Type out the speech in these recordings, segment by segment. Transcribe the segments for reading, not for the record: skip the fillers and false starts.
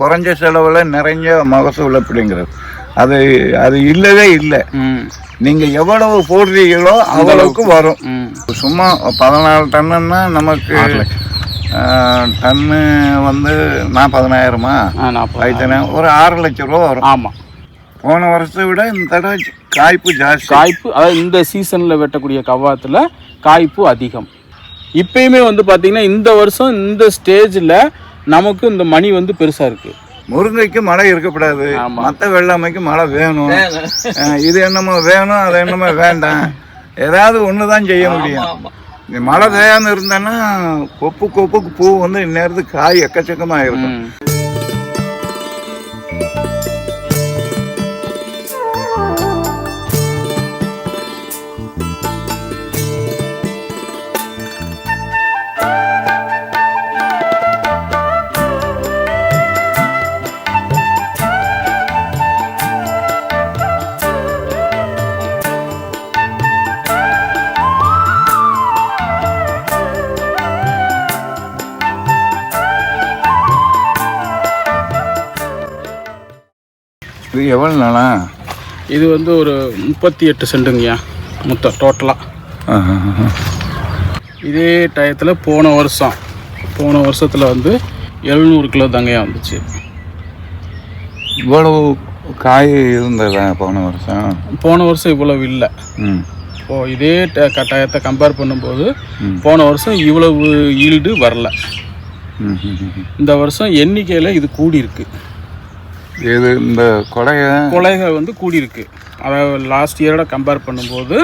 குறைஞ்ச செலவில் நிறைஞ்ச மகசூல் அப்படிங்கிறது அது அது இல்லவே இல்லை. நீங்கள் எவ்வளவு போடுறீங்களோ அவ்வளவுக்கு வரும். சும்மா 14 டன்னுன்னா நமக்கு டன்னு வந்து 40,000மா ஒரு 6 லட்சம் ரூபா வரும். ஆமாம், போன வருஷத்தை விட இந்த தடவை காய்ப்பு ஜாஸ்தி. காய்ப்பு அதாவது இந்த சீசனில் வெட்டக்கூடிய கவாத்தில் காய்ப்பு அதிகம். இப்பயுமே வந்து பார்த்தீங்கன்னா இந்த வருஷம் இந்த ஸ்டேஜில் நமக்கு இந்த மணி வந்து பெருசாக இருக்குது. முருங்கைக்கு மழை இருக்கக்கூடாது, மற்ற வெள்ளாமைக்கு மழை வேணும். இது என்னமோ வேணும், அது என்னமோ வேண்டாம், ஏதாவது ஒன்று தான் செய்ய முடியும். மழை பெய்யாமல் இருந்தேன்னா கொப்புக்கு பூ வந்து இந்நேரத்துக்கு காய் எக்கச்சக்கமாக இருக்கும். இது எவ்வளோ நாளா? இது வந்து ஒரு 38 சென்ட்டுங்கய்யா மொத்தம் டோட்டலாக. இதே டயத்தில் போன வருஷத்தில் வந்து 700 கிலோ தாங்கய்யா வந்துச்சு. இவ்வளவு காய் இருந்ததா போன வருஷம்? இவ்வளவு இல்லை. இப்போது இதே டயத்தை கம்பேர் பண்ணும்போது போன வருஷம் இவ்வளவு ஈல்டு வரல. இந்த வருஷம் எண்ணிக்கையில் இது கூடி இருக்கு. இது இந்த கொலைகள் வந்து கூடியிருக்கு. அதாவது லாஸ்ட் இயரோட கம்பேர் பண்ணும்போது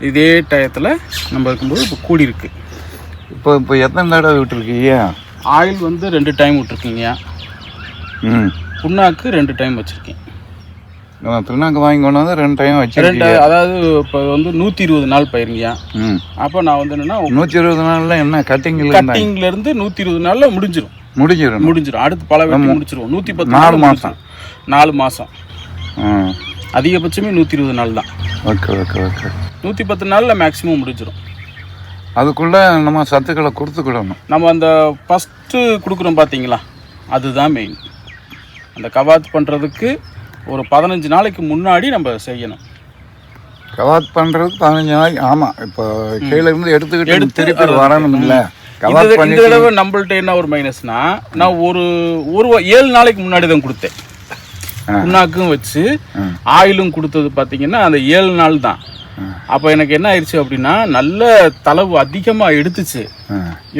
இதே டயத்தில் நம்ம இருக்கும்போது இப்போ கூடியிருக்கு. இப்போ எத்தனை தடவை விட்டுருக்கீங்க? ஆயில் வந்து 2 டைம் விட்டுருக்கீங்க. புண்ணாக்கு 2 டைம் வச்சுருக்கேன். புண்ணாக்கு வாங்கி கொண்டு வந்து 2 டைம் வச்சுருக்கேன். அதாவது இப்போ வந்து 120 நாள் பயிருங்கய்யா. அப்போ நான் வந்து என்னென்னா 120 நாளில் என்ன கட்டிங்லேருந்து 120 நாளில் முடிஞ்சிடும். அடுத்து பல வெட்டி முடிச்சிருவோம். 110 மாதம் 4 மாதம் அதிகபட்சமே 120 நாள் தான். 110 நாளில் மேக்ஸிமம் முடிஞ்சிடும். அதுக்குள்ளே நம்ம சத்துக்களை கொடுத்துக்கிடணும். நம்ம அந்த ஃபஸ்ட்டு கொடுக்குறோம் பார்த்தீங்களா, அதுதான் மெயின். அந்த கவாத் பண்ணுறதுக்கு ஒரு 15 நாளைக்கு முன்னாடி நம்ம செய்யணும். கவாத் பண்ணுறதுக்கு 15 நாளைக்கு. ஆமாம், இப்போ கீழே இருந்து எடுத்துக்கிட்டு திருப்பி வரணும். இல்லை இந்த தடவை நம்மள்ட்ட என்ன ஒரு மைனஸ்னா, நான் ஒரு 7 நாளைக்கு முன்னாடி தான் கொடுத்தேன். புண்ணாக்கும் வச்சு ஆயிலும் கொடுத்தது பார்த்தீங்கன்னா அந்த 7 நாள் தான். அப்போ எனக்கு என்ன ஆயிடுச்சு அப்படின்னா, நல்ல தளவு அதிகமாக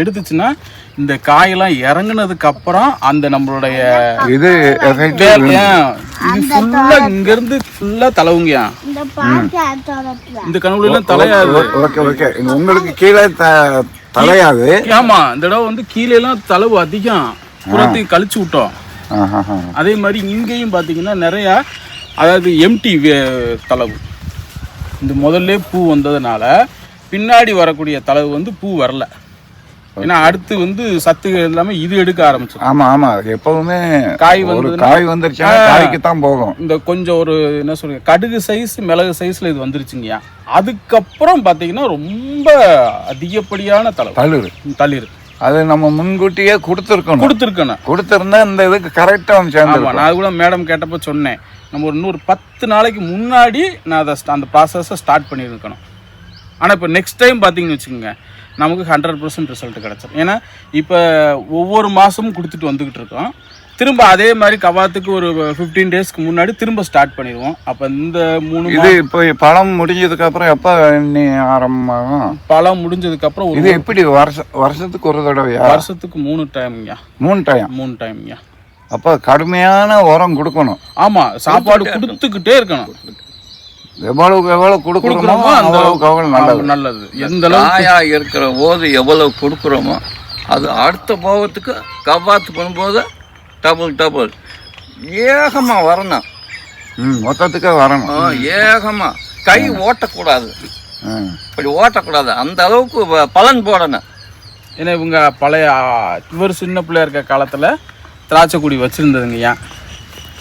எடுத்துச்சுன்னா இந்த காயெல்லாம் இறங்குனதுக்கு அப்புறம் அந்த நம்மளுடைய இது ஃபுல்லா இங்கிருந்து ஃபுல்லா தளவுங்கயா. இந்த கனவுல தலையாது. உங்களுக்கு கீழே தலையாது. ஆமா, இந்த தடவை வந்து கீழே எல்லாம் தளவு அதிகம், புறத்தையும் கழிச்சு விட்டோம். அதே மாதிரி இங்கேயும் பாத்தீங்கன்னா நிறைய, அதாவது எம்டி தளவு. இந்த முதல்ல பூ வந்ததுனால பின்னாடி வரக்கூடிய தளவு வந்து பூ வரல. ஏன்னா அடுத்து வந்து சத்துகள் எல்லாமே இது எடுக்க ஆரம்பிச்சு. ஆமா, எப்பவுமே காய் வந்துருச்சுன்னா காய்க்கு தான் போகும். இந்த கொஞ்சம் ஒரு என்ன சொல்றீங்க, கடுகு சைஸ் மிளகு சைஸ்ல இது வந்துருச்சுங்கய்யா. அதுக்கப்புறம் பாத்தீங்கன்னா ரொம்ப அதிகப்படியான தளிர். அது நம்ம முன்கூட்டியே கொடுத்துருக்கணும். இந்த இதுக்கு கரெக்டா சேர்ந்து. நான் கூட மேடம் கேட்டப்போ சொன்னேன், நம்ம ஒரு 10 நாளைக்கு முன்னாடி நான் அதை அந்த ப்ராசஸை ஸ்டார்ட் பண்ணியிருக்கணும். ஆனால் இப்போ நெக்ஸ்ட் டைம் பார்த்தீங்கன்னு வச்சுக்கோங்க, நமக்கு 100% ரிசல்ட் கிடச்சிடும். ஏன்னா இப்போ ஒவ்வொரு மாதமும் கொடுத்துட்டு வந்துக்கிட்டு இருக்கோம். திரும்ப அதே மாதிரி கவாத்துக்கு ஒரு 15 டேஸ்க்கு முன்னாடி திரும்ப ஸ்டார்ட் பண்ணிடுவோம். அப்போ இந்த 3 இது இப்போ பழம் முடிஞ்சதுக்கு அப்புறம் எப்போ ஆரம்பமாகும்? பழம் முடிஞ்சதுக்கு அப்புறம் இது எப்படி வருஷத்துக்கு ஒரு தடவையா? வருஷத்துக்கு 3 டைம்யா. 3 டைம்யா. அப்போ கடுமையான உரம் கொடுக்கணும். ஆமாம், சாப்பாடு கொடுத்துக்கிட்டே இருக்கணும். எவ்வளவு கொடுக்குறோமோ அந்த அளவுக்கு நல்லது. எந்த அளவுக்கு இருக்கிற போது எவ்வளவு கொடுக்குறோமோ அது அடுத்த போகத்துக்கு கவாத்து பண்ணும்போது டபுள் ஏகமா வரணும். மொத்தத்துக்கு வரணும். ஏகமா கை ஓட்டக்கூடாது. இப்படி ஓட்டக்கூடாது, அந்த அளவுக்கு பலன் போடணும். ஏன்னா இவங்க பழைய இவர் சின்ன பிள்ளையா இருக்க காலத்தில் திராட்சை கொடி வச்சுருந்ததுங்கய்யா.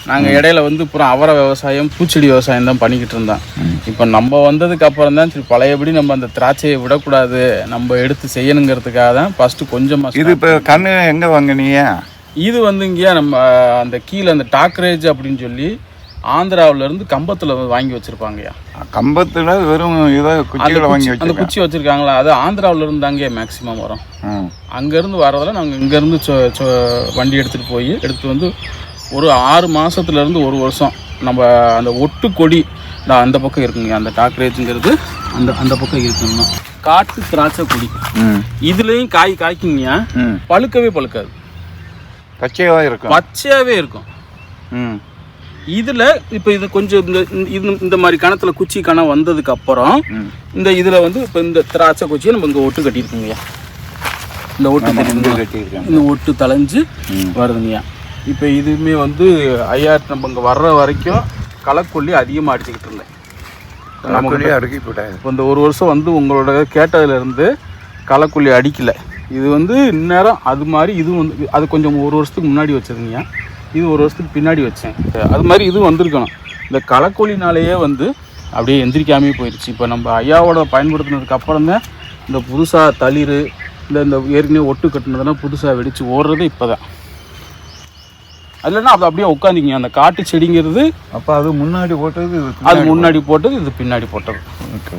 நாங்கள் இடையில வந்து அப்புறம் அவரை விவசாயம், பூச்செடி விவசாயம் தான் பண்ணிக்கிட்டு இருந்தோம். இப்போ நம்ம வந்ததுக்கு அப்புறம் தான் சரி பழையபடி நம்ம அந்த திராட்சையை விடக்கூடாது, நம்ம எடுத்து செய்யணுங்கிறதுக்காக தான் ஃபஸ்ட்டு கொஞ்சமாக. இது இப்போ கண்ணு எங்கே வாங்கினீங்க? இது வந்து இங்கேயா நம்ம அந்த கீழே அந்த டாக்ரேஜ் அப்படின்னு சொல்லி ஆந்திராவிலேருந்து கம்பத்தில் வாங்கி வச்சுருப்பாங்கய்யா. கம்பத்தில் வெறும் இதை குச்சியில் வாங்கி அந்த குச்சி வச்சுருக்காங்களா, அது ஆந்திராவிலேருந்து தாங்கய்யா மேக்ஸிமம் வரும். அங்கேருந்து வரதில் நாங்கள் இங்கேருந்து வண்டி எடுத்துகிட்டு போய் எடுத்துகிட்டு வந்து ஒரு 6 மாதத்துலேருந்து 1 வருஷம் நம்ம அந்த ஒட்டு கொடி அந்த பக்கம் இருக்குங்க. அந்த டாக்ரேஜுங்கிறது அந்த பக்கம் இருக்குங்கண்ணா. காட்டு திராட்சை கொடி இதுலேயும் காய்க்குங்கய்யா. பழுக்கவே பழுக்காது, பச்சையாகவே இருக்கும். பச்சையாகவே இருக்கும். இதில் இப்போ இது கொஞ்சம் இந்த மாதிரி கணத்தில் குச்சி கணம் வந்ததுக்கு அப்புறம் இந்த இதில் வந்து இப்போ இந்த திராட்சை குச்சியை நம்ம இங்கே ஒட்டு கட்டியிருக்கோங்கய்யா. இந்த ஒட்டு கட்டியிருக்கோம், இந்த ஒட்டு தலைஞ்சு வருதுங்கய்யா. இப்போ இதுவுமே வந்து ஐயா நம்ம இங்கே வர்ற வரைக்கும் களைக்கொல்லி அதிகமாக அடிச்சுக்கிட்டு இருந்தேன். இப்போ இந்த 1 வருஷம் வந்து உங்களோட கேட்டதுலேருந்து களைக்கொல்லி அடிக்கலை. இது வந்து இந்நேரம் அது மாதிரி இதுவும் வந்து அது கொஞ்சம் 1 வருஷத்துக்கு முன்னாடி வச்சுருந்தீங்க, இது 1 வருஷத்துக்கு பின்னாடி வச்சேன். அது மாதிரி இது வந்திருக்கணும். இந்த களைக்கொல்லினாலேயே வந்து அப்படியே எந்திரிக்காமே போயிடுச்சு. இப்போ நம்ம ஐயாவோட பயன்படுத்தினதுக்கு அப்புறம் தான் இந்த புதுசாக தளிர் இந்த ஏற்கனவே ஒட்டு கட்டினதெல்லாம் புதுசாக வெடித்து ஓடுறது இப்போ தான். அது இல்லைன்னா அது அப்படியே உட்காந்திங்க. அந்த காட்டு செடிங்கிறது அப்போ அது முன்னாடி போட்டது, அது முன்னாடி போட்டது, இது பின்னாடி போட்டது. ஓகே,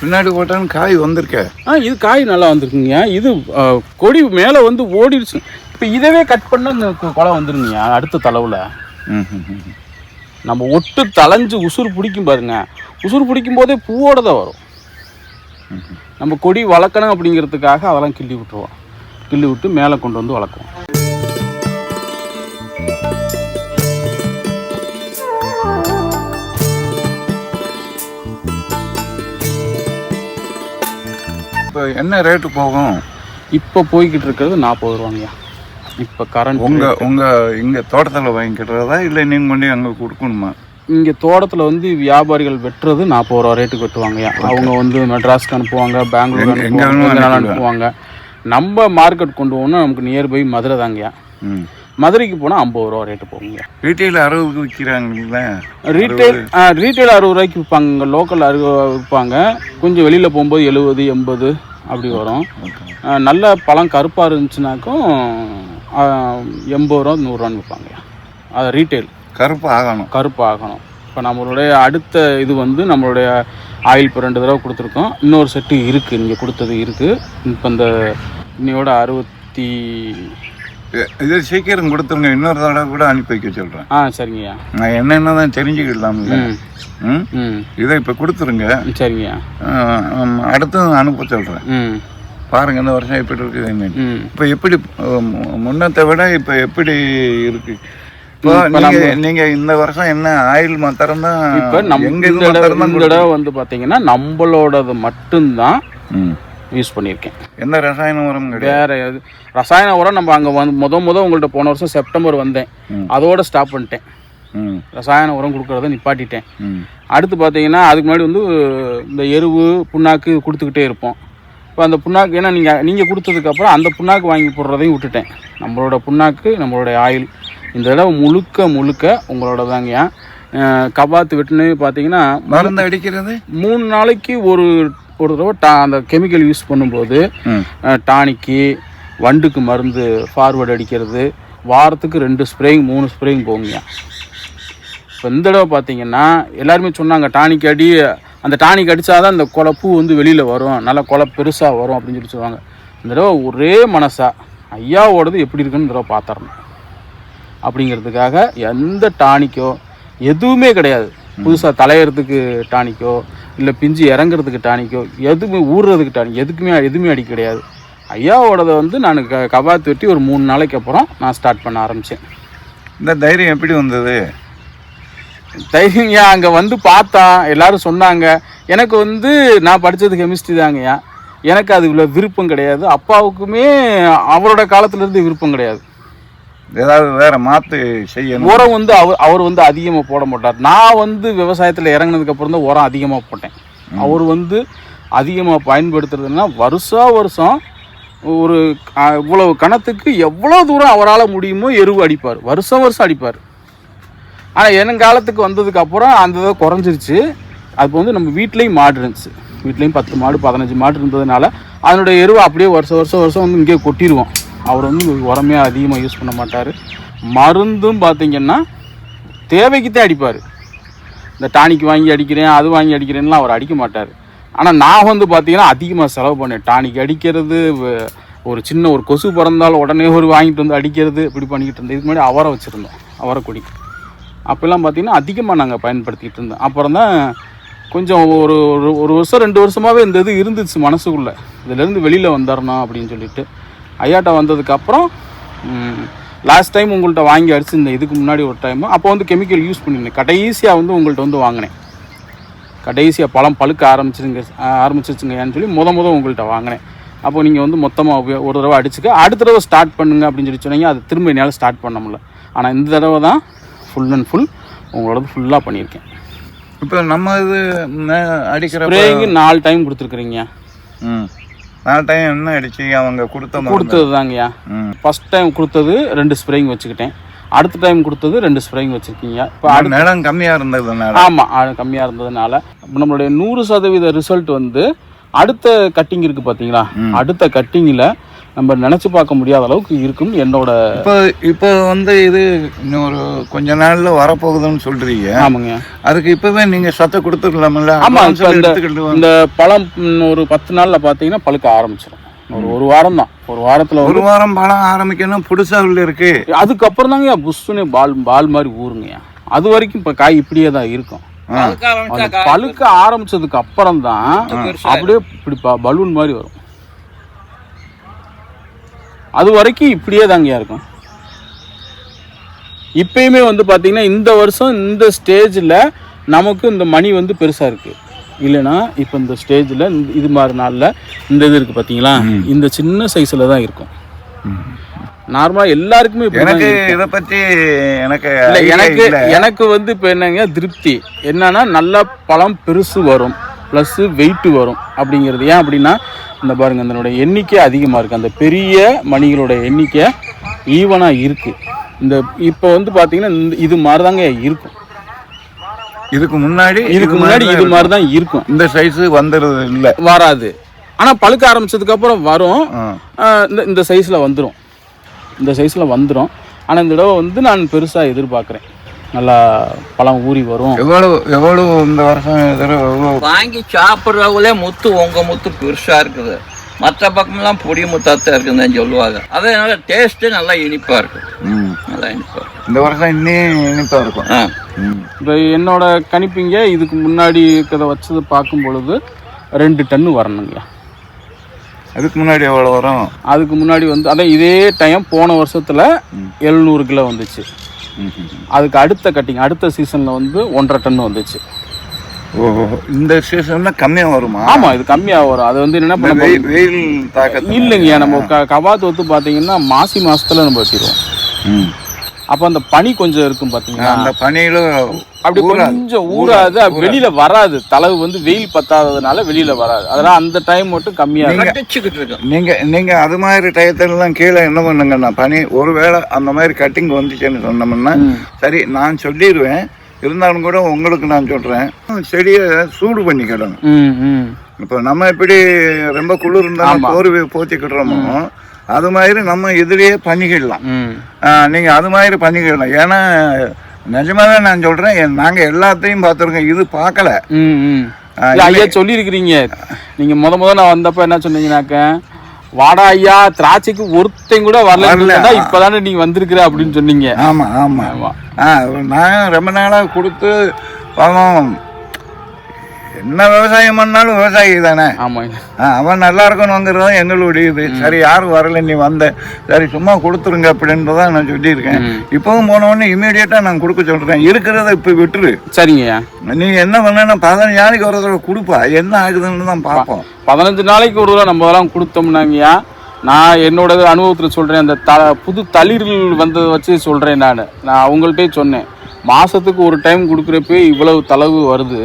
பின்னாடி போட்டாலும் காய் வந்திருக்க. இது காய் நல்லா வந்திருக்குங்க. இது கொடி மேலே வந்து ஓடிடுச்சு. இப்போ இதவே கட் பண்ண இந்த கொலை வந்துருங்கய்யா அடுத்த தளவில். நம்ம ஒட்டு தலைஞ்சு உசுறு பிடிக்கும் பாருங்க, உசுறு பிடிக்கும் போதே பூவோட தான் வரும். நம்ம கொடி வளர்க்கணும் அப்படிங்கிறதுக்காக அதெல்லாம் கிள்ளி விட்டுருவோம். கிள்ளி விட்டு மேலே கொண்டு வந்து வளர்க்குவோம். இப்போ என்ன ரேட்டு போகும்? இப்போ போய்கிட்டு இருக்கிறது 40 ரூபாங்கய்யா. இப்போ கரண்ட் உங்கள் இங்கே தோட்டத்தில் வாங்கிக்கிறதா இல்லை நீங்கள் கொண்டு அங்கே கொடுக்கணுமா? இங்கே தோட்டத்தில் வந்து வியாபாரிகள் வெட்டுறது 40 ரூபா ரேட்டுக்கு வெட்டுவாங்கய்யா. அவங்க வந்து மெட்ராஸ்க்கு அனுப்புவாங்க, பெங்களூர் அனுப்புவாங்க. நம்ம மார்க்கெட் கொண்டு போகணும்னா நமக்கு நியர்பை மதுரை தாங்கய்யா. மதுரைக்கு போனால் 50 ரூபா ரேட்டு போகுங்க. ரீட்டைல் 60 விற்கிறாங்களா? ரீட்டைல் 60 ரூபாய்க்கு விற்பாங்க. இங்கே லோக்கல் 60 விற்பாங்க. கொஞ்சம் வெளியில் போகும்போது 70, 80 அப்படி வரும். நல்ல பழம் கருப்பாக இருந்துச்சுனாக்கும் 80 ரூபா 100 ரூபான்னு விற்பாங்க. அது ரீட்டைல். கருப்பு ஆகணும். இப்போ நம்மளுடைய அடுத்த இது வந்து நம்மளுடைய ஆயில் இப்போ 2 தடவை கொடுத்துருக்கோம். இன்னொரு செட்டு இருக்குது, நீங்கள் கொடுத்தது இருக்குது. இப்போ இந்த இன்னையோட 60 இது சீக்கிரம் கொடுத்துருங்க. இன்னொரு தடவை கூட அனுப்பி வைக்க சொல்கிறேன். சரிங்கய்யா. நான் என்னென்ன தான் தெரிஞ்சுக்கிடலாம்ல. இதை இப்போ கொடுத்துருங்க. சரிங்கய்யா. அடுத்து அனுப்ப சொல்கிறேன். பாருங்க இந்த வருஷம் எப்படி இருக்குது என்ன. இப்போ எப்படி முன்னத்தை விட இப்போ எப்படி இருக்கு? இப்போ நீங்க இந்த வருஷம் என்ன ஆயில் மாத்திரம் தான்? இப்போ நம்ம இந்த தடவை வந்து பார்த்தீங்கன்னா நம்மளோடது மட்டும்தான் யூஸ் பண்ணியிருக்கேன். எந்த ரசாயன உரம் வேற ரசாயன உரம் நம்ம அங்கே வந்து முத உங்கள்கிட்ட போன வருஷம் செப்டம்பர் வந்தேன், அதோட ஸ்டாப் பண்ணிட்டேன். ரசாயன உரம் கொடுக்கறத நிப்பாட்டிட்டேன். அடுத்து பார்த்தீங்கன்னா அதுக்கு முன்னாடி வந்து இந்த எருவு புண்ணாக்கு கொடுத்துக்கிட்டே இருப்போம். இப்போ அந்த புண்ணாக்கு ஏன்னா நீங்கள் கொடுத்ததுக்கப்புறம் அந்த புண்ணாக்கு வாங்கி போடுறதையும் விட்டுட்டேன். நம்மளோட புண்ணாக்கு நம்மளுடைய ஆயில் இந்த தடவை முழுக்க உங்களோட தாங்கய்யா. கபாத்து வெட்டுன்னு பார்த்தீங்கன்னா மருந்து அடிக்கிறது 3 நாளைக்கு ஒரு தடவை அந்த கெமிக்கல் யூஸ் பண்ணும்போது டானிக்கு வண்டுக்கு மருந்து ஃபார்வர்டு அடிக்கிறது, வாரத்துக்கு 2 ஸ்ப்ரேயிங் 3 ஸ்ப்ரேயிங் போகுங்க. இப்போ இந்த தடவை பார்த்தீங்கன்னா எல்லாருமே சொன்னாங்க டானிக் அடி, அந்த டானிக் அடித்தாதான் அந்த கொலைப்பூ வந்து வெளியில் வரும், நல்லா கொலை பெருசாக வரும் அப்படின்னு சொல்லுவாங்க. இந்த தடவை ஒரே மனசா ஐயாவோடது எப்படி இருக்குன்னு இந்த தடவை பார்த்துறணும் அப்படிங்கிறதுக்காக எந்த டானிக்கோ எதுவுமே கிடையாது. புதுசாக தலையறதுக்கு டானிக்கோ இல்லை பிஞ்சு இறங்குறதுக்கு டானிக்கோ எதுவுமே ஊறுறதுக்கு டானிக் எதுவுமே அடிக்க கிடையாது. ஐயாவோடதை வந்து நான் கபாத்து வெட்டி ஒரு 3 நாளைக்கு அப்புறம் நான் ஸ்டார்ட் பண்ண ஆரம்பித்தேன். இந்த தைரியம் எப்படி வந்தது? தைரியங்கய்யா அங்கே வந்து பார்த்தா எல்லோரும் சொன்னாங்க. எனக்கு வந்து நான் படித்தது கெமிஸ்ட்ரி தாங்கய்யா. எனக்கு அது இவ்வளோ விருப்பம் கிடையாது. அப்பாவுக்குமே அவரோட காலத்துலேருந்து விருப்பம் கிடையாது. ஏதாவது வேற மாற்று செய்யணும். உரம் வந்து அவர் வந்து அதிகமாக போட மாட்டார். நான் வந்து விவசாயத்தில் இறங்கினதுக்கு அப்புறம் தான் உரம் அதிகமாக போட்டேன். அவர் வந்து அதிகமாக பயன்படுத்துறதுன்னா வருஷம் ஒரு இவ்வளவு கணத்துக்கு எவ்வளோ தூரம் அவரால் முடியுமோ எருவு அடிப்பார். வருஷம் அடிப்பார். ஆனால் என் காலத்துக்கு வந்ததுக்கு அப்புறம் அந்த இதை குறைஞ்சிருச்சு. அது வந்து நம்ம வீட்லேயும் மாடு இருந்துச்சு. வீட்லேயும் 10 மாடு 15 மாடு இருந்ததுனால அதனுடைய எருவை அப்படியே வருஷம் வந்து இங்கே கொட்டிடுவோம். அவர் வந்து உரமே அதிகமாக யூஸ் பண்ண மாட்டார். மருந்தும் பார்த்திங்கன்னா தேவைக்குத்தான் அடிப்பார். இந்த டானிக் வாங்கி அடிக்கிறேன், அது வாங்கி அடிக்கிறேன்லாம் அவர் அடிக்க மாட்டார். ஆனால் நான் வந்து பார்த்திங்கன்னா அதிகமாக செலவு பண்ணேன். டானிக் அடிக்கிறது, ஒரு சின்ன ஒரு கொசு பிறந்தாலும் உடனே ஒரு வாங்கிட்டு வந்து அடிக்கிறது, இப்படி பண்ணிக்கிட்டு இருந்தேன். இதுக்கு முன்னாடி அவரை வச்சுருந்தோம், அவரைக்கொடி. அப்போல்லாம் பார்த்திங்கன்னா அதிகமாக நாங்கள் பயன்படுத்திக்கிட்டு இருந்தோம். அப்புறம் தான் கொஞ்சம் ஒரு ஒரு வருஷம் 2 வருஷமாகவே இந்த இது இருந்துச்சு மனசுக்குள்ளே, இதிலேருந்து வெளியில் வந்துடணும் அப்படின்னு சொல்லிட்டு. ஐயாட்ட வந்ததுக்கப்புறம் லாஸ்ட் டைம் உங்கள்கிட்ட வாங்கி அடிச்சிருந்தேன், இதுக்கு முன்னாடி ஒரு டைம். அப்போ வந்து கெமிக்கல் யூஸ் பண்ணியிருந்தேன். கடைசியாக வந்து உங்கள்கிட்ட வந்து வாங்கினேன். கடைசியாக பழம் பழுக்க ஆரம்பிச்சிருச்சுங்கன்னு சொல்லி உங்கள்கிட்ட வாங்கினேன். அப்போ நீங்கள் வந்து மொத்தமாக ஒரு தடவை அடிச்சுக்க, அடுத்த தடவை ஸ்டார்ட் பண்ணுங்க அப்படின்னு சொல்லி சொன்னீங்க. அது திரும்ப என்னால் ஸ்டார்ட் பண்ண முடியல. ஆனால் இந்த தடவை தான் ஃபுல் அண்ட் ஃபுல் உங்களோட ஃபுல்லாக பண்ணியிருக்கேன். இப்போ நம்ம இது அடிக்கிற ஸ்ப்ரேயிங்கு 4 டைம் கொடுத்துருக்குறீங்க. 4 டைம் என்ன அடிச்சு அவங்க கொடுத்தது தாங்கய்யா. ஃபர்ஸ்ட் டைம் கொடுத்தது 2 ஸ்ப்ரேயிங் வச்சுக்கிட்டேன். அடுத்த டைம் கொடுத்தது 2 ஸ்ப்ரேயிங் வச்சுருக்கீங்க. இப்போ நிலம் கம்மியாக இருந்ததுனால. ஆமாம், கம்மியாக இருந்ததுனால நம்மளுடைய 100% ரிசல்ட் வந்து அடுத்த கட்டிங் இருக்குது பார்த்தீங்களா, அடுத்த கட்டிங்கில் நம்ம நினச்சி பார்க்க முடியாத அளவுக்கு இருக்கும் என்னோட. இப்போ வந்து இது இன்னொரு கொஞ்ச நாள்ல வரப்போகுதுன்னு சொல்றீங்க. ஆமாங்க. அதுக்கு இப்பவே நீங்க சத்தை கொடுத்துடலாம்ல? ஆமாம், இந்த பழம் ஒரு 10 நாளில் பார்த்தீங்கன்னா பழுக்க ஆரம்பிச்சிடும். ஒரு வாரம் தான், ஒரு வாரத்தில் ஒரு வாரம் பழம் ஆரம்பிக்கணும். புதுசா உள்ள இருக்கு. அதுக்கப்புறம் தாங்க புஷ்ஷுன்னு பால் மாதிரி ஊருங்கய்யா. அது வரைக்கும் இப்போ காய் இப்படியே தான் இருக்கும். பழுக்க ஆரம்பிச்சதுக்கு அப்புறம் தான் அப்படியே இப்படி பலூன் மாதிரி வரும். அது வரைக்கும் இப்படியே தாங்கயா இருக்கும். இப்பயுமே வந்து பார்த்தீங்கன்னா இந்த வருஷம் இந்த ஸ்டேஜில் நமக்கு இந்த மணி வந்து பெருசாக இருக்குது. இல்லைன்னா இப்போ இந்த ஸ்டேஜில் இது மாதிரி நாளில் இந்த இது இருக்குது பார்த்தீங்களா, இந்த சின்ன சைஸில் தான் இருக்கும். நார்மலாக எல்லாருக்குமே எனக்கு இதை பற்றி எனக்கு வந்து இப்போ என்னங்க திருப்தி என்னன்னா, நல்லா பழம் பெருசு வரும், ப்ளஸ்ஸு வெயிட்டு வரும் அப்படிங்கிறது. ஏன் அப்படின்னா இந்த பாருங்கள், இதனோட எண்ணிக்கை அதிகமாக இருக்குது. அந்த பெரிய மணிகளோட எண்ணிக்கை ஈவனாக இருக்குது. இந்த இப்போ வந்து பார்த்தீங்கன்னா இது மாதிரி தாங்க இருக்கும். இதுக்கு முன்னாடி இது மாதிரி தான் இருக்கும். இந்த சைஸு வந்துடுறது இல்லை, வராது. ஆனால் பழுக்க ஆரம்பிச்சதுக்கப்புறம் வரும். இந்த சைஸில் வந்துடும், இந்த சைஸில் வந்துடும். ஆனால் இந்த தடவை வந்து நான் பெருசாக எதிர்பார்க்குறேன். நல்லா பழம் ஊறி வரும். எவ்வளோ இந்த வருஷம் வாங்கி சாப்பிட்றவங்களே முத்து உங்கள் முத்து பெருசாக இருக்குது. மற்ற பக்கமெல்லாம் பொடி முத்தாத்தான் இருக்குதுன்னு சொல்லுவாங்க. அதனால டேஸ்ட்டு நல்லா இனிப்பாக இருக்கும். நல்லா இனிப்பாக இருக்கும். இந்த வருஷம் இன்னும் இனிப்பாக இருக்கும். இப்போ என்னோட கணிப்பிங்க இதுக்கு முன்னாடி இருக்கிறத வச்சது பார்க்கும் பொழுது 2 டன்னு வரணுங்கய்யா. அதுக்கு முன்னாடி எவ்வளோ வரும்? அதுக்கு முன்னாடி வந்து அதான் இதே டைம் போன வருஷத்தில் 700 கிலோ வந்துச்சு. அதுக்கு அடுத்த கட்டிங் அடுத்த சீசனில் வந்து 1.5 டன் வந்துச்சு. ஓஹோ, இந்த சீசன்ல கம்மியாக வருமா? ஆமாம், இது கம்மியாக வரும். அது வந்து என்ன பண்ண வெயில் தாக்கத்து இல்லைங்கய்யா. நம்ம கவாத்து வந்து பார்த்தீங்கன்னா மாசி மாதத்தில் நம்ம வச்சிடுவோம். அப்போ அந்த பனி கொஞ்சம் இருக்கும் பார்த்தீங்கன்னா, அந்த பனியில அப்படி கொஞ்சம் ஊறாது, வெளியில வராது. தளவு வந்து வெயில் பத்தாததுனால வெளியில வராது. அதெல்லாம் அந்த டைம் மட்டும் கம்மியாக நீங்க அது மாதிரி டயத்துலலாம் கீழே என்ன பண்ணுங்கன்னா, பனி ஒருவேளை அந்த மாதிரி கட்டிங் வந்துச்சுன்னு சொன்னோம்னா சரி நான் சொல்லிடுவேன். இருந்தாலும் கூட உங்களுக்கு நான் சொல்றேன், செடியை சூடு பண்ணிக்கிடணும். இப்போ நம்ம எப்படி ரொம்ப குளிர் இருந்தாலும் போர்வை போத்திக்கிடுறோமோ அது மாதிரி நம்ம இதுலயே பண்ணிக்கிடலாம். நீங்க அது மாதிரி பண்ணிக்கிடலாம். ஏன்னா நிஜமாவே நான் சொல்றேன், நாங்க எல்லாத்தையும் பார்த்துருக்கோம், இது பார்க்கல. ஐயா சொல்லியிருக்கிறீங்க. நீங்க முத நான் வந்தப்ப என்ன சொன்னீங்கன்னாக்க, வாடா ஐயா திராட்சைக்கு ஒருத்தையும் கூட வரல, இப்பதானே நீங்க வந்திருக்கிற அப்படின்னு சொன்னீங்க. ஆமா ஆமா ஆமா. நான் ரொம்ப நாளா கொடுத்து பழம் என்ன விவசாயம் பண்ணாலும் விவசாயி தானே. அவன் நல்லா இருக்கணுங்கிறது எங்களுடைய இது. சரி யாரும் வரல, நீ வந்த சரி சும்மா கொடுத்துருங்க அப்படின்றதான் நான் சொல்லியிருக்கேன். இப்பவும் போனவொடனே இமீடியட்டா நான் கொடுக்க சொல்றேன். இருக்கிறத இப்ப விட்டுரு. சரிங்க. நீ என்ன பண்ணா 15 நாளைக்கு ஒரு தடவை கொடுப்பா, என்ன ஆகுதுன்னு தான் பார்ப்போம். 15 நாளைக்கு ஒரு தடவை நம்ம அதெல்லாம் கொடுத்தோம்னாங்கய்யா. நான் என்னோட அனுபவத்தில் சொல்றேன். அந்த புது தளிர்கள் வந்ததை வச்சு சொல்றேன். நான் அவங்கள்ட்டே சொன்னேன், மாசத்துக்கு ஒரு டைம் கொடுக்குறப்ப இவ்வளவு தளவு வருது.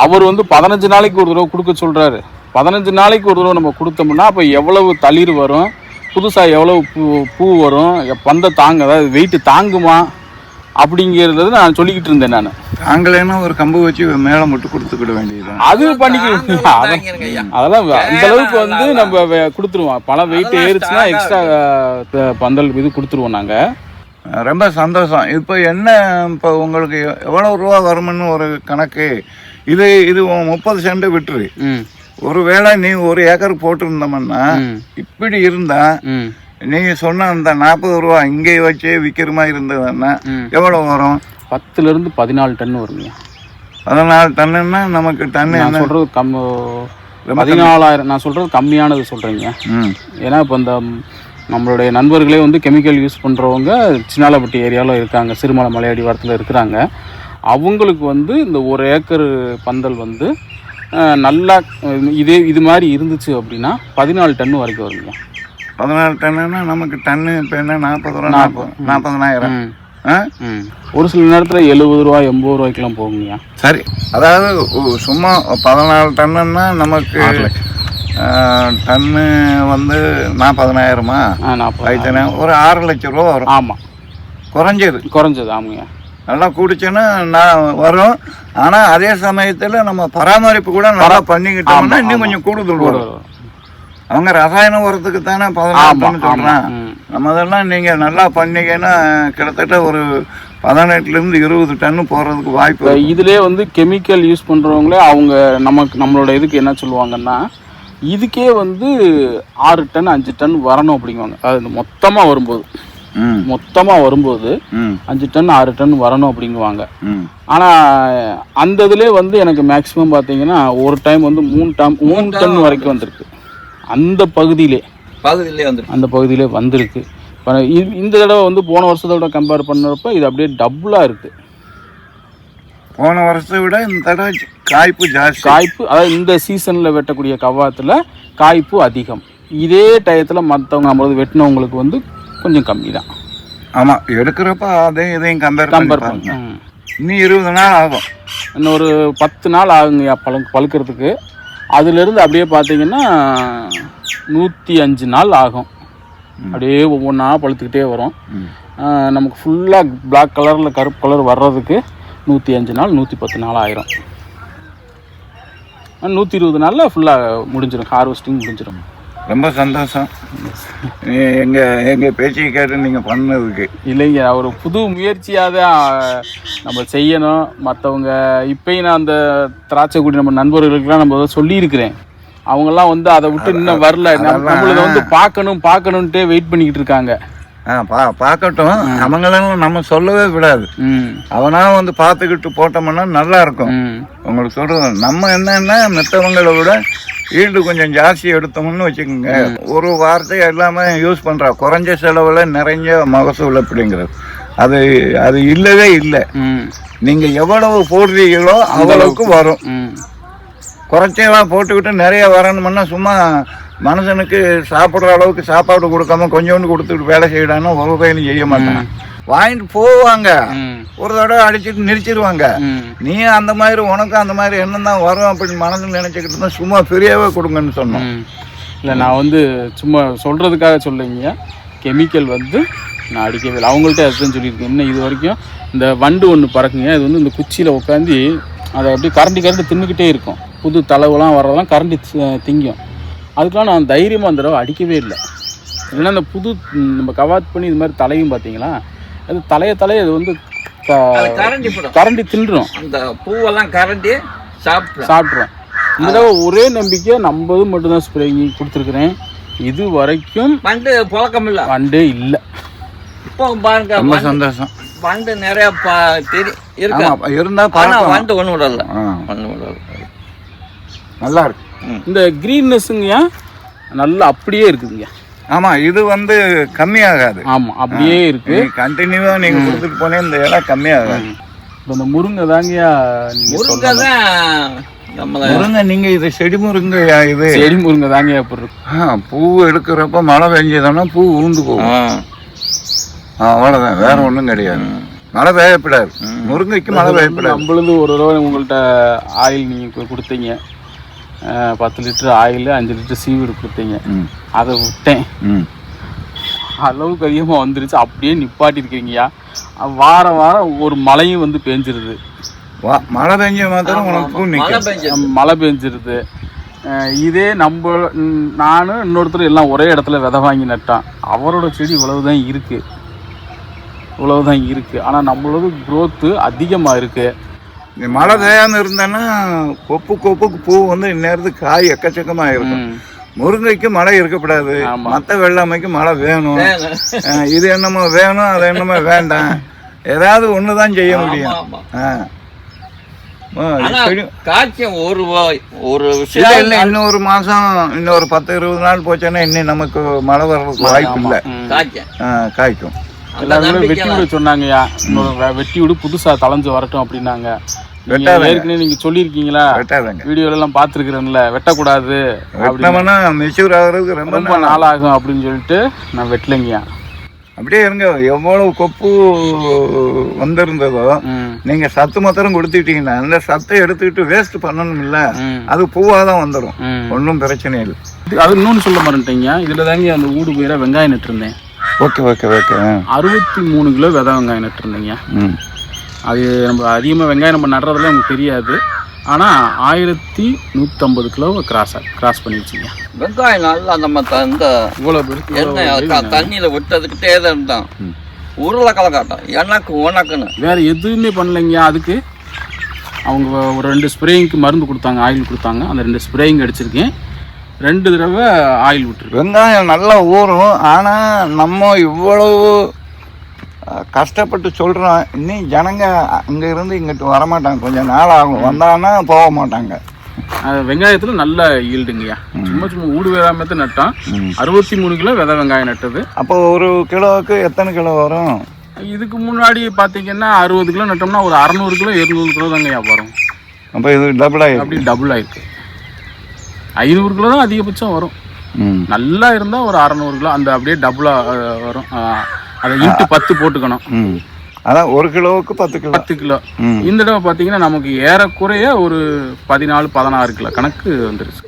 அவர் வந்து 15 நாளைக்கு ஒரு தடவை கொடுக்க சொல்கிறாரு. 15 நாளைக்கு ஒரு தடவை நம்ம கொடுத்தோம்னா அப்போ எவ்வளவு தளிர் வரும், புதுசாக எவ்வளவு பூ வரும், பந்தை தாங்க, அதாவது வெயிட்டு தாங்குமா அப்படிங்கிறது நான் சொல்லிக்கிட்டு இருந்தேன் நான். நாங்களேன்னா ஒரு கம்பு வச்சு மேலே மட்டும் கொடுத்துக்கிட வேண்டியது அது பண்ணிக்கிறோம். அதெல்லாம் அந்த அளவுக்கு வந்து நம்ம கொடுத்துருவோம். பழம் வெயிட் ஏறிச்சுன்னா எக்ஸ்ட்ரா பந்தல் இது கொடுத்துருவோம் நாங்கள். ரொம்ப சந்தோஷம். இப்போ என்ன, இப்போ உங்களுக்கு எவ்வளோ ரூபா வரும்னு ஒரு கணக்கு. இது 30 சென்ட் விட்டுரு. ஒருவேளை நீ 1 ஏக்கர் போட்டிருந்தோம்னா இப்படி இருந்தா நீங்க சொன்ன அந்த 40 ரூபா இங்கே வச்சு விற்கிற மாதிரி இருந்ததுன்னா எவ்வளோ வரும்? 10 to 14 டன் வருங்க. 14 டன்னுன்னா நமக்கு டன்னு நான் சொல்றது 14,000. நான் சொல்றது கம்மியானது சொல்றீங்க. ஏன்னா இப்போ இந்த நம்மளுடைய நண்பர்களே வந்து கெமிக்கல் யூஸ் பண்ணுறவங்க சின்னாலப்பட்டி ஏரியாவில் இருக்காங்க, சிறுமலை மலையடி வாரத்தில் இருக்கிறாங்க. அவங்களுக்கு வந்து இந்த 1 ஏக்கர் பந்தல் வந்து நல்லா இது மாதிரி இருந்துச்சு அப்படின்னா 14 டன் வரைக்கும் வருங்க. 14 டன்னுன்னா நமக்கு டன்னு இப்போ என்ன 40 ரூபா 40,000. ஒரு சில நேரத்தில் 70 ரூபா 80 ரூபாய்க்கெல்லாம் போகுங்க. சரி, அதாவது சும்மா 14 டன்னுன்னா நமக்கு டன்னு வந்து 40,000மா? ஒரு 6 லட்சம் ரூபா வரும். ஆமாம், குறைஞ்சது. ஆமாங்க. நல்லா குடிச்சோன்னா நான் வரும். ஆனால் அதே சமயத்தில் நம்ம பராமரிப்பு கூட நல்லா பண்ணிக்கிட்டோம்னா இன்னும் கொஞ்சம் கூடுதல் வரும். அவங்க ரசாயன உரத்துக்கு தானே 14 டன் சொல்கிறான். நம்ம அதெல்லாம் நீங்கள் நல்லா பண்ணிங்கன்னா கிட்டத்தட்ட ஒரு 18 to 20 டன் போகிறதுக்கு வாய்ப்பு. இதிலே வந்து கெமிக்கல் யூஸ் பண்ணுறவங்களே அவங்க நம்மளோட இதுக்கு என்ன சொல்லுவாங்கன்னா, இதுக்கே வந்து 6 டன் 5 டன் வரணும் அப்படிங்குவாங்க. அது மொத்தமாக வரும்போது 5 டன் 6 டன் வரணும் அப்படிங்குவாங்க. ஆனால் அந்த இதுலேயே வந்து எனக்கு மேக்ஸிமம் பார்த்தீங்கன்னா ஒரு டைம் வந்து 3 டன் வரைக்கும் வந்திருக்கு. அந்த பகுதியிலே வந்திருக்கு. இப்போ இந்த தடவை வந்து போன வருஷத்தோட கம்பேர் பண்ணுறப்ப இது அப்படியே டபுளாக இருக்குது. போன வருஷத்தை விட இந்த தடவை காய்ப்பு ஜாஸ்தி. அதாவது இந்த சீசனில் வெட்டக்கூடிய கவாத்தில் காய்ப்பு அதிகம். இதே டயத்தில் மற்றவங்க நம்மளது வெட்டினவங்களுக்கு வந்து கொஞ்சம் கம்மி தான். ஆமாம், எடுக்கிறப்ப அதையும் இதையும் கம்பேர் பண்ணுங்க. இன்னும் 20 நாள் ஆகும். இன்னும் ஒரு 10 நாள் ஆகுங்க பழுக்கிறதுக்கு. அதுலேருந்து அப்படியே பார்த்தீங்கன்னா 105 நாள் ஆகும். அப்படியே ஒவ்வொன்றா பழுத்துக்கிட்டே வரும். நமக்கு ஃபுல்லாக பிளாக் கலரில் கருப்பு கலர் வர்றதுக்கு 105 நாள் 110 நாள் ஆயிரும். 120 நாளில் ஃபுல்லாக முடிஞ்சிடும், ஹார்வெஸ்டிங் முடிஞ்சிடும். ரொம்ப சந்தோஷம் எங்கள் பேச்சை கேட்டு நீங்கள் பண்ணதுக்கு. இல்லைங்க, ஒரு புது முயற்சியாக தான் நம்ம செய்யணும். மற்றவங்க இப்போயும் நான் அந்த திராட்சைக்குடி நம்ம நண்பர்களுக்கெல்லாம் நம்ம சொல்லியிருக்கிறேன். அவங்கெல்லாம் வந்து அதை விட்டு இன்னும் வரல. நம்மளதை வந்து பார்க்கணுன்ட்டே வெயிட் பண்ணிக்கிட்டு இருக்காங்க. பார்க்கட்டும், அவங்களெல்லாம் நம்ம சொல்லவே விடாது. அவனா வந்து பார்த்துக்கிட்டு போட்டோம்னா நல்லா இருக்கும். உங்களுக்கு சொல்றது, நம்ம என்னன்னா மற்றவங்களை விட ஈல்டு கொஞ்சம் ஜாஸ்தி எடுத்தோம்னு வச்சுக்கோங்க. ஒரு வார்த்தை எல்லாமே யூஸ் பண்ணுறா, குறைஞ்ச செலவில் நிறைஞ்ச மகசூல் அப்படிங்கிறது. அது இல்லவே இல்லை. நீங்கள் எவ்வளவு போடுறீங்களோ அவ்வளவுக்கு வரும். குறைச்செல்லாம் போட்டுக்கிட்டு நிறைய வரணும்னா சும்மா மனுஷனுக்கு சாப்பிட்ற அளவுக்கு சாப்பாடு கொடுக்காம கொஞ்சோண்டு கொடுத்துட்டு வேலை செய்யலான்னு ஒரு வகையிலும் செய்ய மாட்டான். வாங்கிட்டு போவாங்க, ஒரு தடவை அடிச்சுட்டு நிறுத்திடுவாங்க. நீ அந்த மாதிரி உனக்கு அந்த மாதிரி என்ன தான் வரும் அப்படின்னு மனசுன்னு நினச்சிக்கிட்டு இருந்தால் சும்மா ஃப்ரீயாகவே கொடுங்கன்னு சொன்னோம். இல்லை, நான் வந்து சும்மா சொல்கிறதுக்காக சொல்லுங்க. கெமிக்கல் வந்து நான் அடிக்கவே இல்லை. அவங்கள்ட்ட அதுதான் சொல்லியிருக்கேன். இன்னும் இது வரைக்கும் இந்த வண்டு ஒன்று பறக்குங்க, இது வந்து இந்த குச்சியில் உட்காந்து அதை அப்படியே கரண்டி தின்னுக்கிட்டே இருக்கும். புது தளவுலாம் வர்றதெல்லாம் கரண்டி திங்கும். அதுக்கெலாம் நான் தைரியமாக அந்த தடவை அடிக்கவே இல்லை. இல்லைன்னா அந்த புது நம்ம கவாத் பண்ணி இது மாதிரி தலையும் பார்த்தீங்களா, அது தலையை அது வந்து கரண்டி தின்றுடும். அந்த பூவெல்லாம் கரண்டி சாப்பிட்றோம். இந்த தடவை ஒரே நம்பிக்கை 50 மட்டும்தான் ஸ்ப்ரே கொடுத்துருக்குறேன். இது வரைக்கும் வண்டே இல்லை. இப்போ பாருங்க, ரொம்ப சந்தோஷம். வண்டு நிறைய வண்டு ஒன்று விடல, நல்லா இருக்கு. இந்த கிரீன்னஸ்ங்க நல்லா அப்படியே இருக்குதுங்க. ஆமாம், இது வந்து கம்மியாகாது. ஆமாம், அப்படியே இருக்கு. கண்டினியூவாக நீங்கள் கொடுத்துட்டு போனே இந்த இடம் கம்மியாகாது. இப்போ இந்த முருங்கை தாங்கயா, முருங்கை நீங்கள் இது செடி முருங்கையா? இது செடி முருங்கை தாங்க. அப்படி இருக்கு. பூ எடுக்கிறப்ப மழை பெஞ்சதுன்னா பூ உளுந்து போகும். அவ்வளோதான், வேற ஒன்றும் கிடையாது. மழை பெய்யப்படாது, முருங்கைக்கு மழை பெய்யப்படாது. நம்மளது ஒரு தடவை உங்கள்கிட்ட ஆயில் நீங்கள் கொடுத்தீங்க, 10 லிட்டர் ஆயில் 5 லிட்டர் சீவீடு கொடுத்தீங்க. அதை விட்டேன். அளவுக்கு அதிகமாக வந்துருச்சு. அப்படியே நிப்பாட்டி இருக்கீங்கய்யா. வாரம் வாரம் ஒரு மழையும் வந்து பெஞ்சிருது. மழை பெஞ்ச மாத்திரம் உனக்கு மழை பெஞ்சிருது. இதே நானும் இன்னொருத்தர் எல்லாம் ஒரே இடத்துல விதை வாங்கி நட்டான். அவரோட செடி இவ்வளவுதான் இருக்கு. ஆனால் நம்மளோட growth அதிகமாக இருக்கு. மழை பெய்யாமல் இருந்தேன்னா கொப்புக்கு பூ வந்து இந்நேரத்துக்கு காய் எக்கச்சக்கமாக இருக்கும். முருங்கைக்கு மழை இருக்கக்கூடாது, மற்ற வெள்ளாமைக்கு மழை வேணும். இது என்னமோ வேணும், அது என்னமோ வேண்டாம். ஏதாவது ஒன்று தான் செய்ய முடியும். இன்னொரு மாசம் இன்னொரு 10-20 நாள் போச்சோன்னா இன்னும் நமக்கு மழை வர்றதுக்கு வாய்ப்பு இல்லை. காய்க்கும். எல்லாருமே வெட்டி விட சொன்னாங்கய்யா. இன்னொரு வெட்டி விடு புதுசா தளைஞ்சு வரட்டும் அப்படின்னாங்க. ஏற்கனவே நீங்க சொல்லியிருக்கீங்களா? வீடியோல எல்லாம் பாத்துருக்கிறேன்ல, வெட்டக்கூடாது, மெச்சூர் ஆகுறதுக்கு ரொம்ப நாள் ஆகும் அப்படின்னு சொல்லிட்டு நான் வெட்டலைங்கய்யா. அப்படியே இருங்க. எவ்வளவு கொப்பு வந்திருந்ததோ நீங்க சத்து மாத்திரம் கொடுத்துட்டீங்கன்னா அந்த சத்தை எடுத்துக்கிட்டு வேஸ்ட் பண்ணணும் இல்ல, அது பூவாதான் வந்துடும். ஒன்றும் பிரச்சனை இல்லை. அது இன்னொன்னு சொல்ல மாட்டேங்க. இதுல தாங்க அந்த ஊடு பயிரா வெங்காயம் நட்டுருந்தேன். ஓகே 63 கிலோ விதை வெங்காயம் நட்டுருந்தீங்க. அது நம்ம அதிகமாக வெங்காயம் நம்ம நடுறதுல நமக்கு தெரியாது. ஆனால் 1150 கிலோவை கிராஸ் பண்ணிடுச்சிங்க. வெங்காயம் நல்லா நம்ம இவ்வளோ பேருக்கு தண்ணியில் விட்டதுக்கிட்டே தான் இருந்தான். உருளைக்கிழங்காட்டம் எனக்கு உனக்குன்னு வேறு எதுவுமே பண்ணலைங்க. அதுக்கு அவங்க ஒரு 2 ஸ்ப்ரேயிங்க்கு மருந்து கொடுத்தாங்க, ஆயில் கொடுத்தாங்க. அந்த 2 ஸ்ப்ரேயிங் அடிச்சிருக்கேன். 2 தடவை ஆயில் விட்டுருக்கு. வெங்காயம் நல்லா ஊறும். ஆனால் நம்ம இவ்வளவு கஷ்டப்பட்டு சொல்கிறோம். இன்னும் ஜனங்க அங்கே இருந்து இங்கிட்டு வரமாட்டாங்க. கொஞ்சம் நாள் ஆகும். வந்தாங்கன்னா போக மாட்டாங்க. வெங்காயத்தில் நல்ல ஈல்டுங்கய்யா. சும்மா ஊடு வேளாண்மை நட்டான். 63 கிலோ விதை வெங்காயம் நட்டது. அப்போ ஒரு கிலோவுக்கு எத்தனை கிலோ வரும்? இதுக்கு முன்னாடி பார்த்தீங்கன்னா 60 கிலோ நட்டோம்னா ஒரு 600 கிலோ 200 கிலோ தாங்கய்யா வரும். அப்போ இது டபுள் ஆகிருக்கு. அப்படி டபுள் ஆகிருக்கு. 500 கிலோ தான் அதிகபட்சம் வரும். நல்லா இருந்தால் ஒரு 600 கிலோ அந்த அப்படியே டபுளாக வரும். அதை இன்ட்டு 10 போட்டுக்கணும். அதான் ஒரு கிலோவுக்கு 10 கிலோ. இந்த தடவை பார்த்தீங்கன்னா நமக்கு ஏறக்குறைய ஒரு 14-16 கிலோ கணக்கு வந்துருச்சு.